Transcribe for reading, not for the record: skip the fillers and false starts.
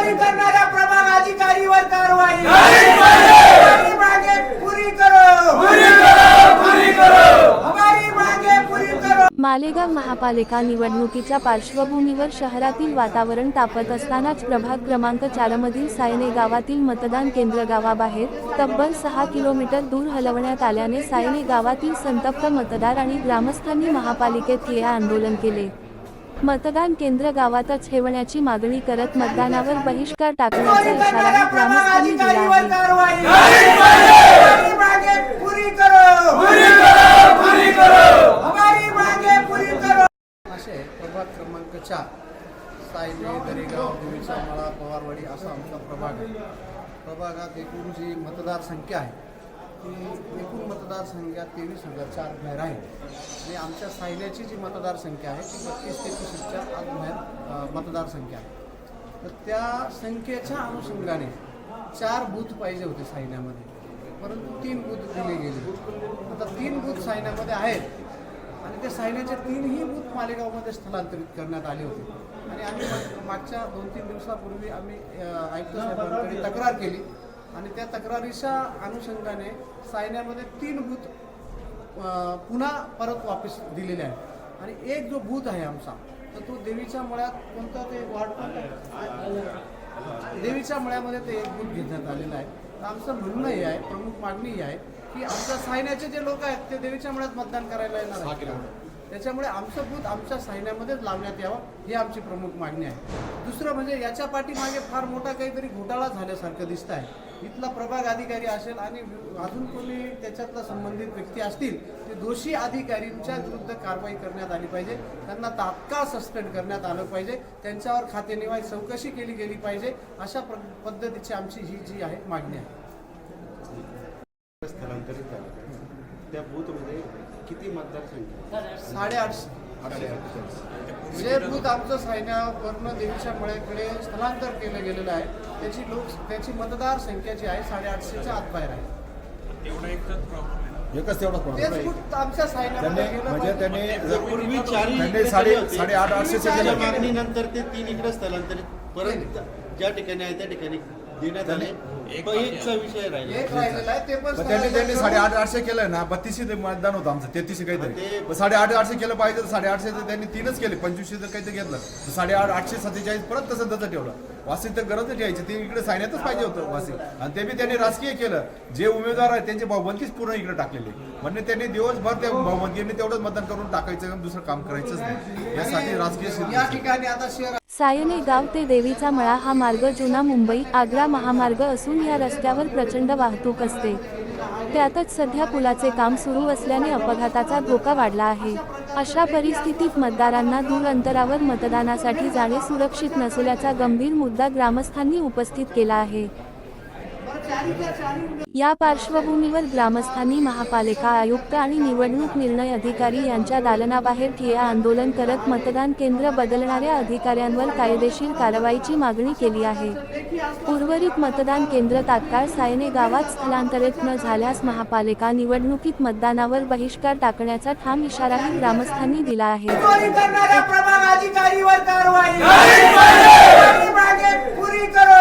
चोरी करणाऱ्या प्रभाग अधिकारीवर कारवाई हमारी मांगे पूरी करो, हमारी मांगे पूरी करो। मालेगाव महापालिका निवडणुकीच्या पार्श्वभूमीवर शहरातील वातावरण तापत असतानाच प्रभाग क्रमांक 4 मधील सायने गावातील मतदान केंद्र गावाबाहेर तब्बल 6 किलोमीटर दूर हलवण्यात आल्याने सायने गावातील संतप्त मतदार आणि ग्रामस्थांनी महापालिकेत ठिय्या आंदोलन केले। मतदान केंद्र गावातच ठेवण्याची मागणी करत मतदानावर बहिष्कार टाकण्याचा इशारा ग्रामस्थांनी दिला आहे। प्रभाग क्रमांक 4 सायने दरेगाव देवीचा मळा पवारवाडी असा आमचा प्रभाग आहे। प्रभागात एकूण जी मतदार संख्या आहे ती एकूण मतदार संख्या 23,004 बाहेर आहे आणि आमच्या सायन्याची जी मतदार संख्या आहे ती 32-33च्या आत बाहेर मतदार संख्या आहे। तर त्या संख्येच्या अनुषंगाने 4 बूथ पाहिजे होते सायन्यामध्ये, परंतु 3 बूथ दिले गेले। आता 3 बूथ सायन्यामध्ये आहेत आणि ते सायन्याचे 3ही बूथ मालेगावमध्ये स्थलांतरित करण्यात आले होते आणि आम्ही मागच्या 2-3 दिवसापूर्वी आम्ही आयुक्त साहेबांकडे तक्रार केली आणि त्या तक्रारीच्या अनुषंगाने सायन्यामध्ये 3 बूथ पुन्हा परत वापस दिलेले आहेत आणि एक जो बूथ आहे आमचा तर तो देवीच्या मळ्यात कोणता ते वार्ड देवीच्या मळ्यामध्ये ते एक बूथ घेण्यात आलेलं आहे। तर आमचं म्हणणं हे आहे, प्रमुख मागणी ही आहे की आमच्या सायन्याचे जे लोक आहेत ते देवीच्या मळ्यात मतदान करायला येणार आहेत, त्याच्यामुळे आमचं बूथ आमच्या सायन्यामध्येच लावण्यात यावं ही आमची प्रमुख मागणी आहे। दुसरं म्हणजे याच्या पाठीमागे फार मोठा काहीतरी घोटाळा झाल्यासारखं दिसत आहे। इथला प्रभाग अधिकारी असेल आणि अजून कोणी त्याच्यातला संबंधित व्यक्ती असतील ते दोषी अधिकाऱ्यांच्या विरुद्ध कारवाई करण्यात आली पाहिजे, त्यांना तात्काळ सस्पेंड करण्यात आलं पाहिजे, त्यांच्यावर खातेनिवाय चौकशी केली गेली पाहिजे, अशा पद्धतीची आमची ही जी आहे मागणी आहे। स्थलांतरित झाला त्या बूथमध्ये किती मतदारसंख्या? 850 जे बूथ आमचं सायन्यावरनं देवीच्या मळ्याकडे स्थलांतर केलं गेलेलं आहे त्याची मतदार संख्या जी आहे 850च्या आत बाहेर आहे। एकच तेवढा प्रॉब्लेम तेच बूथ आमच्या सायन्यामध्ये म्हणजे त्याने पूर्वी त्यांनी 850 मागणीनंतर ते 3 इकडे स्थलांतरित परत ज्या ठिकाणी आहे त्या ठिकाणी देण्यात आले। एकचा विषय राहिला एक राहिलेला आहे ते पण त्यांनी 850 केलं ना, 32 मतदान होतं आमचं, 33 काहीतरी 850 केलं पाहिजे, 850 त्यांनी 3च केले, 25 जर काहीतरी घेतलं तर 847 परत तसं ठेवलं। वासी तर गरज ठेवायची, ते इकडे सायन्यातच पाहिजे होतं वासी, आणि ते बी त्यांनी राजकीय केलं। जे उमेदवार आहेत त्यांची भावबंदीच पूर्ण इकडे टाकलेली, म्हणजे त्यांनी दिवसभर त्या भावबंदीने तेवढंच मतदान करून टाकायचं, दुसरं काम करायचंच नाही। यासाठी राजकीय या ठिकाणी आता शहर सायने गाव ते देवीचा मळा हा मार्ग जुना मुंबई आग्रा महामार्ग असून या रस्त्यावर प्रचंड वाहतूक असते। त्यातच सध्या पुलाचे काम सुरू असल्याने अपघाताचा धोका वाढला आहे। अशा परिस्थितीत मतदारांना दूर अंतरावर मतदानासाठी जाणे सुरक्षित नसल्याचा गंभीर मुद्दा ग्रामस्थांनी उपस्थित केला आहे। या पार्श्वभूमीवर ग्रामस्थांनी महापालिका आयुक्त आणि निवडणूक निर्णय अधिकारी यांच्या दालनाबाहेर ठिय्या आंदोलन करत मतदान केंद्र बदलणाऱ्या अधिकाऱ्यांवर कायदेशीर कारवाईची मागणी केली आहे। उर्वरित मतदान केंद्र तात्काळ सायने गावात स्थलांतरित न झाल्यास महापालिका निवडणुकीत मतदानावर बहिष्कार टाकण्याचा ठाम इशाराही ग्रामस्थांनी दिला आहे। चोरी करणाऱ्या प्रभाग अधिकारीवर कारवाई हमारी मांगे पूरी करो,